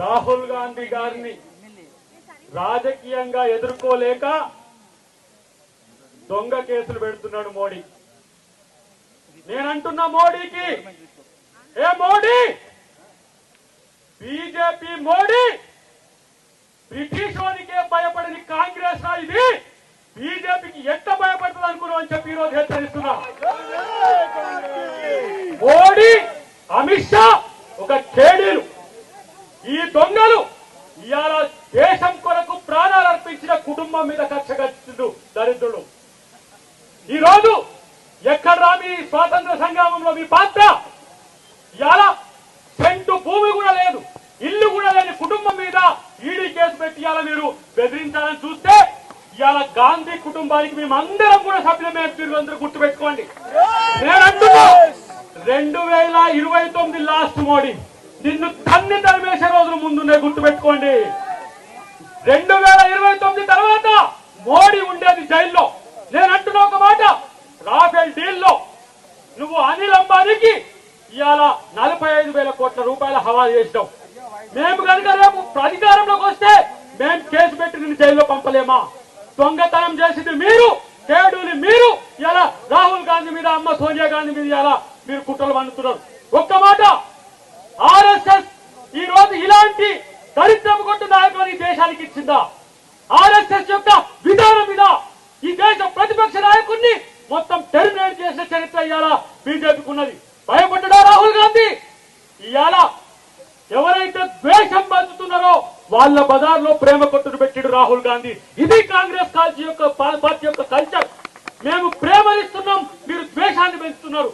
రాహుల్ గాంధీ గారిని రాజకీయంగా ఎదుర్కోలేక దొంగ కేసులు పెడుతున్నాడు మోడీ. నేనంటున్నా మోడీకి, ఏ మోడీ, బీజేపీ మోడీ బ్రిటిష్ వాడికే భయపడని కాంగ్రెస్ ఇది బీజేపీకి ఎంత భయపడుతుంది అనుకున్నాం అని చెప్పి ఈరోజు హెచ్చరిస్తున్నా. మోడీ, అమిత్ షా ఒక కేడీలు, ఈ దొంగలు ఇవాళ దేశం కొరకు ప్రాణాలు అర్పించిన కుటుంబం మీద కక్ష కట్టిండు దరిద్రుడు. ఈ రోజు ఎక్కడ మీ స్వాతంత్ర సంగ్రామంలో మీ పాత్ర? ఇవాళ సెంటు భూమి కూడా లేదు, ఇల్లు కూడా లేని కుటుంబం మీద ఈడీ కేసు పెట్టి ఇవాళ మీరు బెదిరించాలని చూస్తే ఇవాళ గాంధీ కుటుంబానికి మేమందరం కూడా సభ్యులమే. అందరూ గుర్తుపెట్టుకోండి. నేనంటున్నా 2029 లాస్ట్ మోడీ నిన్ను తన్ని తరిమేసే రోజులు ముందున్నాయి, గుర్తుపెట్టుకోండి. 2029 తర్వాత మోడీ ఉండేది జైల్లో. నేను అంటున్నా ఒక మాట, రాఫెల్ డీల్లో నువ్వు అనిల్ అంబానీకి ఇవాళ 45,000 కోట్ల రూపాయల హవాలా చేసినావు. మేము కనుక రేపు అధికారంలోకి వస్తే మేము కేసు పెట్టి నిన్ను జైల్లో పంపలేమా? దొంగతనం చేసింది మీరు, కేడుని మీరు. ఇలా రాహుల్ గాంధీ మీద, అమ్మ సోనియా గాంధీ మీద ఇలా మీరు కుట్రలు పండుతున్నారు. ఒక్క మాట, ఆర్ఎస్ఎస్ ఈ రోజు ఇలాంటి దరిద్రం కొట్టు నాయకులను ఈ దేశానికి ఇచ్చిందా? ఆర్ఎస్ఎస్ యొక్క విధానం మీద ఈ దేశ ప్రతిపక్ష నాయకుడిని మొత్తం టెర్మినేట్ చేసిన చరిత్ర ఇవాళ బీజేపీకి ఉన్నది. భయపడ్డా రాహుల్ గాంధీ? ఇవాళ ఎవరైతే ద్వేషం పంచుతున్నారో వాళ్ళ బజార్లో ప్రేమ కొట్టుడు పెట్టిడు రాహుల్ గాంధీ. ఇది కాంగ్రెస్ పార్టీ యొక్క కల్చర్. మేము ప్రేమనిస్తున్నాం, మీరు ద్వేషాన్ని పెంచుతున్నారు.